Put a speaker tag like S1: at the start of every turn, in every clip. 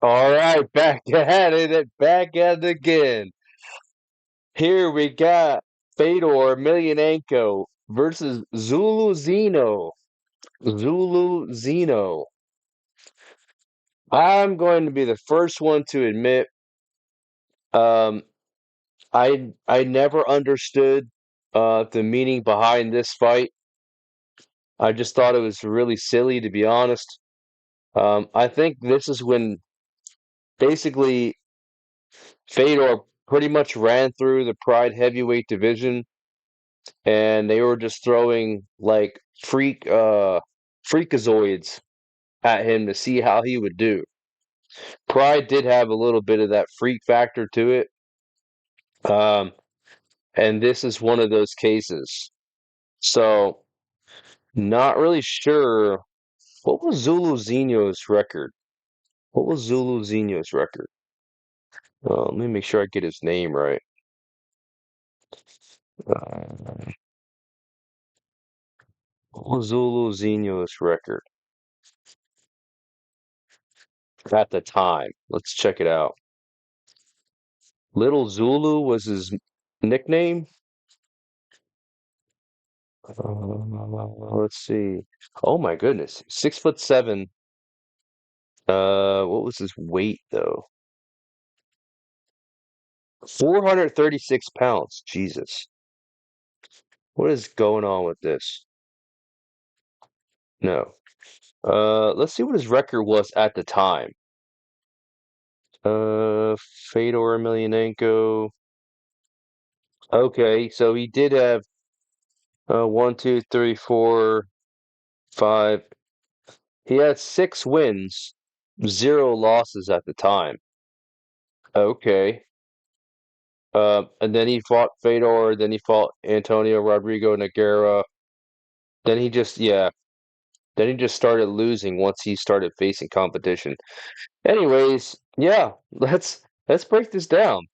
S1: All right, back at it, back at it again. Here we got Fedor Emelianenko versus Zuluzinho. Zuluzinho. I'm going to be the first one to admit, um, I never understood the meaning behind this fight. I just thought it was really silly, to be honest. I think this is when basically Fedor pretty much ran through the Pride heavyweight division and they were just throwing like freakazoids at him to see how he would do. Pride did have a little bit of that freak factor to it. Um, and this is one of those cases. So not really sure what was Zuluzinho's record. What was Zuluzinho's record? Let me make sure I get his name right. Uh, what was Zuluzinho's record at the time? Let's check it out. Little Zulu was his nickname. Let's see. Oh my goodness, 6'7". What was his weight though? 436 pounds. Jesus, what is going on with this? No. Let's see what his record was at the time. Fedor Emelianenko. Okay, so he did have one, two, three, four, five. He had 6 wins, 0 losses at the time. Okay. And then he fought Fedor, then he fought Antonio Rodrigo Nogueira. Then he just, yeah, then he just started losing once he started facing competition. Anyways, yeah, let's break this down.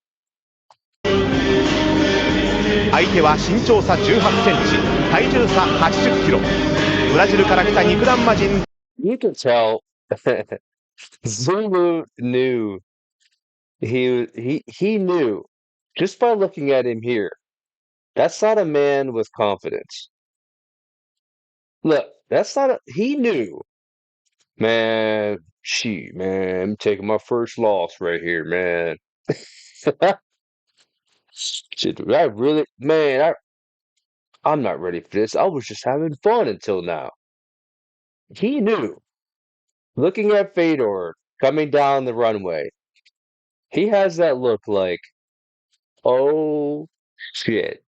S2: 相手は身長差18センチ、体重差80キロ。ブラジルから来た肉弾魔人。
S1: You can tell Zulu knew he knew just by looking at him here. That's not a man with confidence. Look, that's not a he knew. Man, man, I'm taking my first loss right here, man. Shit, I really, man, I'm not ready for this. I was just having fun until now. He knew. Looking at Fedor coming down the runway, he has that look like, oh shit.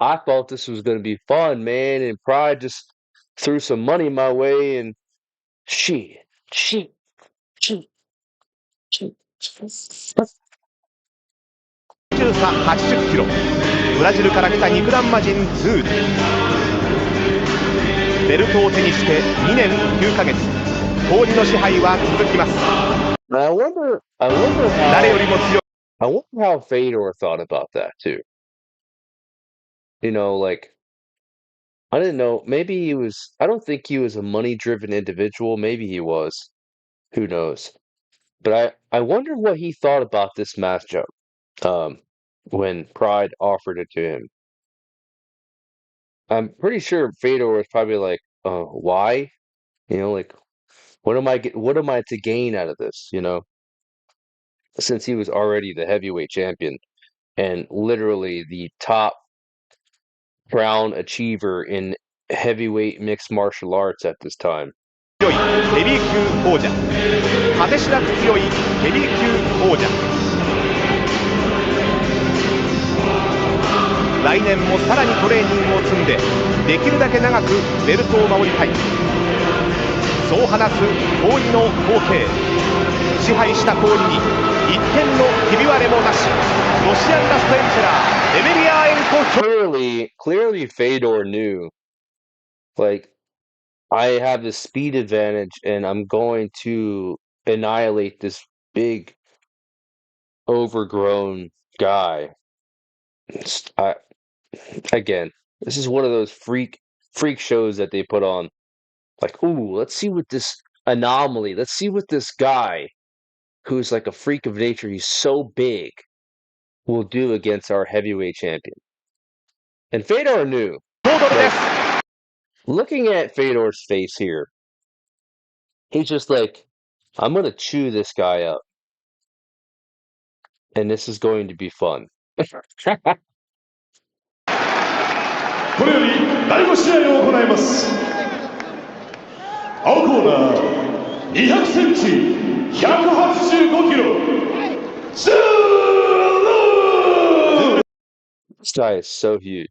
S1: I thought this was going to be fun, man, and Pride just threw some money my way, and shit, shit, shit, shit.
S2: 体重差80キロ。ブラジルから来た肉弾魔人ズール。ベルトを手にして2年9ヶ月。氷の支配は続きます。
S1: I wonder how Fedor thought about that too. You know, like I didn't know. Maybe he was. I don't think he was a money-driven individual. Maybe he was. Who knows? But I wonder what he thought about this matchup. Um, when Pride offered it to him, I'm pretty sure Fedor was probably like, why? You know, like, what am I to gain out of this? You know, since he was already the heavyweight champion and literally the top crown achiever in heavyweight mixed martial arts at this time.
S2: 強いヘビー級王者。果てしなく強いヘビー級王者。来年もさらにトレーニングを積んでできるだけ長くベルトを守りたい。そう話す氷の皇帝。支配した氷に一点のひび割れもなし。ロシアンラストエンペラーエメリアエンコ。
S1: Clearly, Fedor knew, like, I have the speed advantage, and I'm going to annihilate this big, overgrown guy. I, again, this is one of those freak shows that they put on. Like, ooh, let's see what this anomaly. Let's see what this guy, who's like a freak of nature, he's so big, will do against our heavyweight champion. And Fedor knew. Like, looking at Fedor's face here, he's just like, I'm going to chew this guy up. And this is going to be fun.
S3: これより第5試合を行います。青コーナー200センチ185キロ Zulu!
S1: This guy is so huge.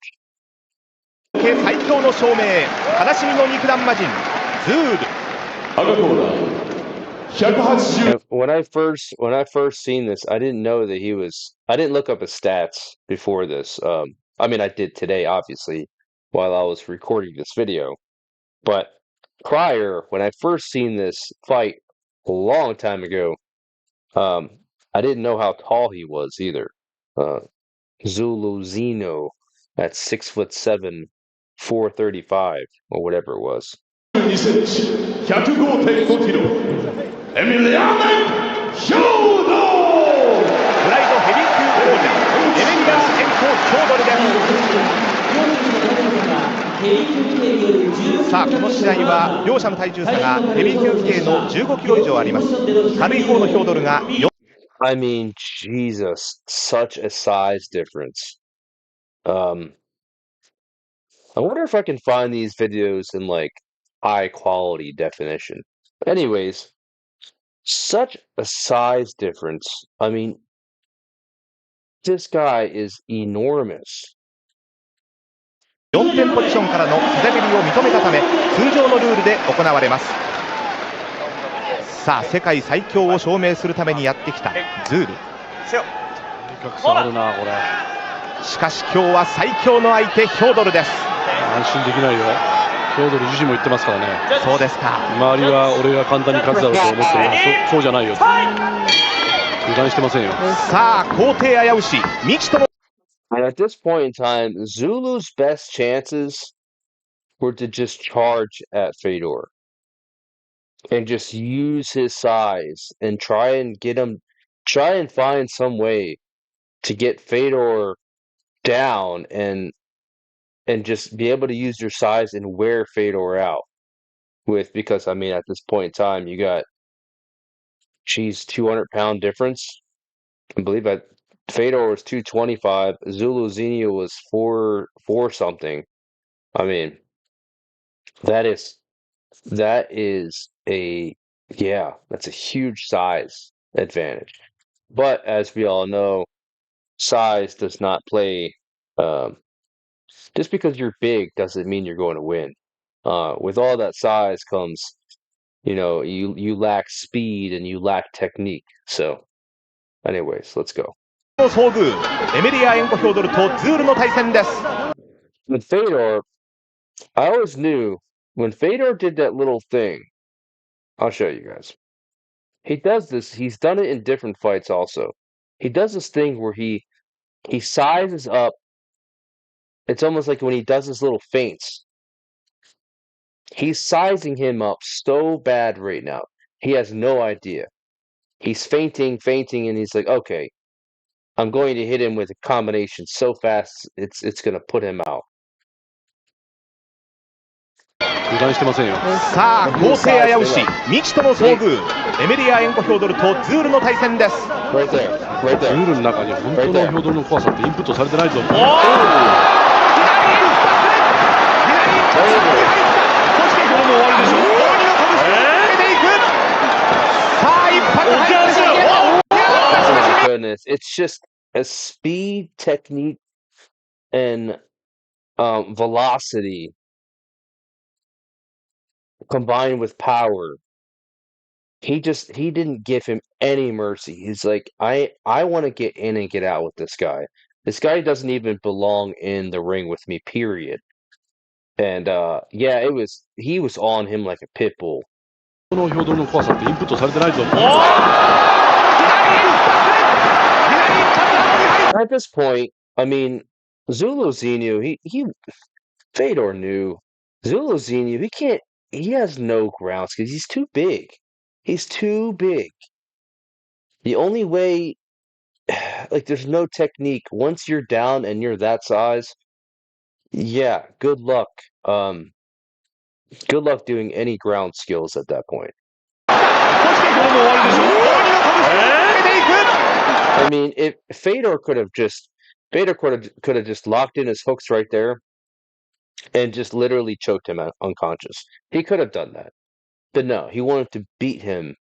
S2: 最強の証明、悲しみの肉弾魔人ズール。
S3: 赤コーナー180
S1: When I first seen this, I didn't know that he was. I didn't look up his stats before this. I mean, I did today, obviously, while I was recording this video. But prior, when I first seen this fight a long time ago, I didn't know how tall he was either. Zuluzinho at 6'7", 435 or whatever it was.
S3: 2センチ105.5キロ Emelianenko 兵ド
S2: プライドヘビー級王者エメリアン健康郷土です。さあこの試合は両者の体重差がヘビー級規定の15キロ以上あります。軽い方のヒョードルが
S1: I mean, Jesus, such a size difference. I wonder if I can find these videos in like high quality definition. Anyways, such a size difference. I mean, this guy is enormous.
S2: 4点ポジションからの膝蹴りを認めたため通常のルールで行われます。さあ世界最強を証明するためにやってきたズール。しかし今日は最強の相手ヒョードルです。
S4: 安心できないよ。ヒョードル自身も言ってますからね。
S2: そうですか。
S4: 周りは俺が簡単に勝つだろうと思ってるが、そうじゃないよ。油断してませんよ。
S2: さあ皇帝危うし未知とも。
S1: And at this point in time, Zulu's best chances were to just charge at Fedor and just use his size and try and find some way to get Fedor down and just be able to use your size and wear Fedor out because I mean at this point in time you got 200-pound difference. I believe Fedor was 225, Zuluzinho was 4 something. I mean that's a huge size advantage. But as we all know, size does not play. Just because you're big doesn't mean you're going to win. With all that size comes, you lack speed and you lack technique. So, anyways, let's go.
S2: 遭遇エメリアエンコヒョードルとズールの対戦です。
S1: With Fedor, I always knew when Fedor did that little thing. I'll show you guys. He does this. He's done it in different fights also. He does this thing where he sizes up. It's almost like when he does his little feints. He's sizing him up so bad right now. He has no idea. He's feinting, and he's like, okay, I'm going to hit him with a combination so fast, it's going to put him out.
S4: 油断してませんよ。
S2: さあ皇帝危うし未知との遭遇エメリアエンコヒョードルとズールの対戦です。
S1: Right there, right
S4: ズ
S1: there.
S4: ールの中に本当のヒョードルの怖さってインプットされてないぞ。
S2: そしてヒョードルも終わりでしょう。終わりの拳を上げていく。さあ一発入ってしまう。
S1: Oh my goodness. It's just a speed, technique, and velocity combined with power. He didn't give him any mercy. He's like, I want to get in and get out with this guy. This guy doesn't even belong in the ring with me, period. And he was on him like a pit bull.
S4: このヒョードルの怖さってインプットされてないぞ。
S1: At this point, I mean, Zuluzinho, Fedor knew Zuluzinho. he has no ground skills. He's too big. He's too big. The only way, like, there's no technique. Once you're down and you're that size, yeah, good luck. Good luck doing any ground skills at that point. I mean, if Fedor could have just locked in his hooks right there and just literally choked him out unconscious. He could have done that. But no, he wanted to beat him.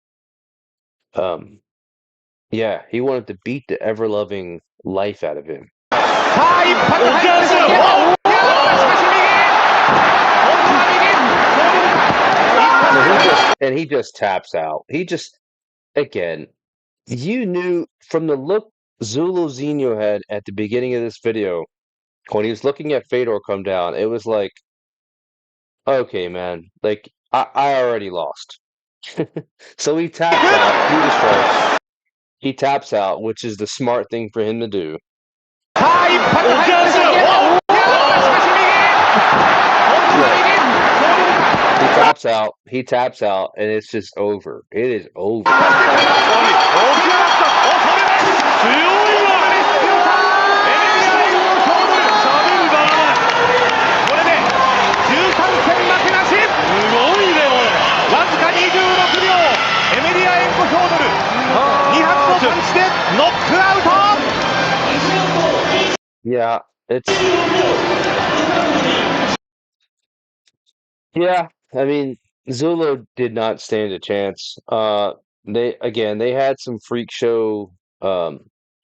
S1: Yeah, he wanted to beat the ever-loving life out of him. And he just taps out. He just, again, you knew from the look Zuluzinho had at the beginning of this video, when he was looking at Fedor come down, it was like, okay, man, like, I already lost. So he taps out, through the strikes. He taps out, which is the smart thing for him to do. He taps out, and it's just over. It is over. Yeah, yeah, I mean, Zulu did not stand a chance. They had some freak show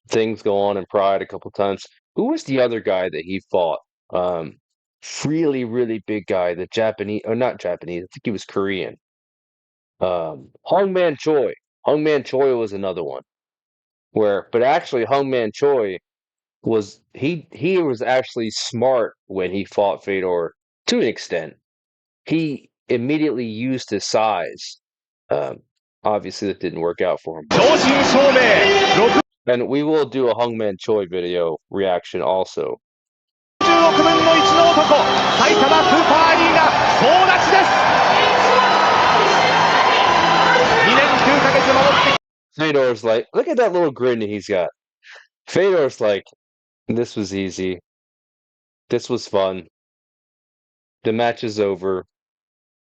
S1: things go on in Pride a couple times. Who was the other guy that he fought? Um, really, really big guy, the Japanese, or not Japanese, I think he was Korean. Hongman Choi. Hongman Choi was another one. But actually Hongman Choi he was actually smart when he fought Fedor to an extent. He immediately used his size. Obviously, that didn't work out for him. And we will do a Hongman Choi video reaction also. Fedor's like, look at that little grin that he's got. Fedor's like, this was easy. This was fun. The match is over.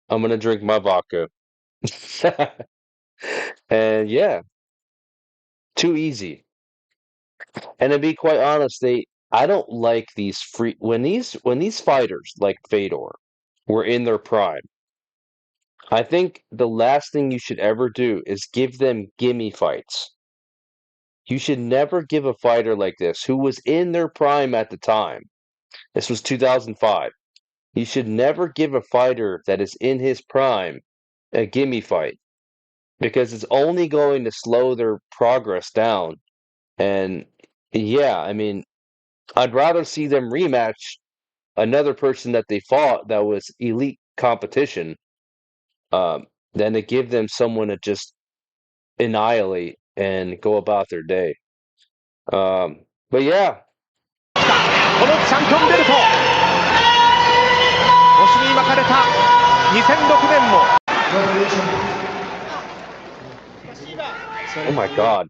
S1: I'm gonna drink my vodka. And yeah, too easy. And to be quite honest, I don't like these when these fighters like Fedor were in their prime. I think the last thing you should ever do is give them gimme fights. You should never give a fighter like this who was in their prime at the time. This was 2005. You should never give a fighter that is in his prime a gimme fight because it's only going to slow their progress down. And yeah, I mean, I'd rather see them rematch another person that they fought that was elite competition than to give them someone to just annihilate and go about their day. But yeah. Oh my God.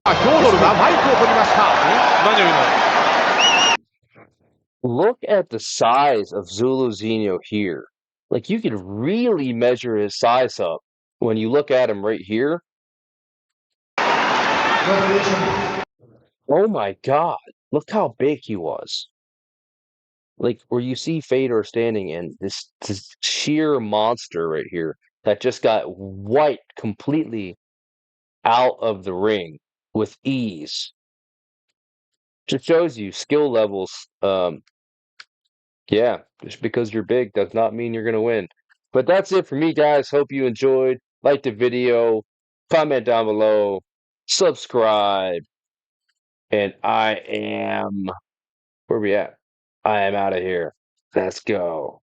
S1: Look at the size of Zuluzinho here. Like, you could really measure his size up when you look at him right here. Oh my God. Look how big he was. Like, where you see Fedor standing in this sheer monster right here that just got wiped completely out of the ring with ease. Just shows you skill levels. Yeah, just because you're big does not mean you're gonna win. But that's it for me, guys. Hope you enjoyed. Like the video, comment down below, subscribe, and where we at? I am out of here. Let's go.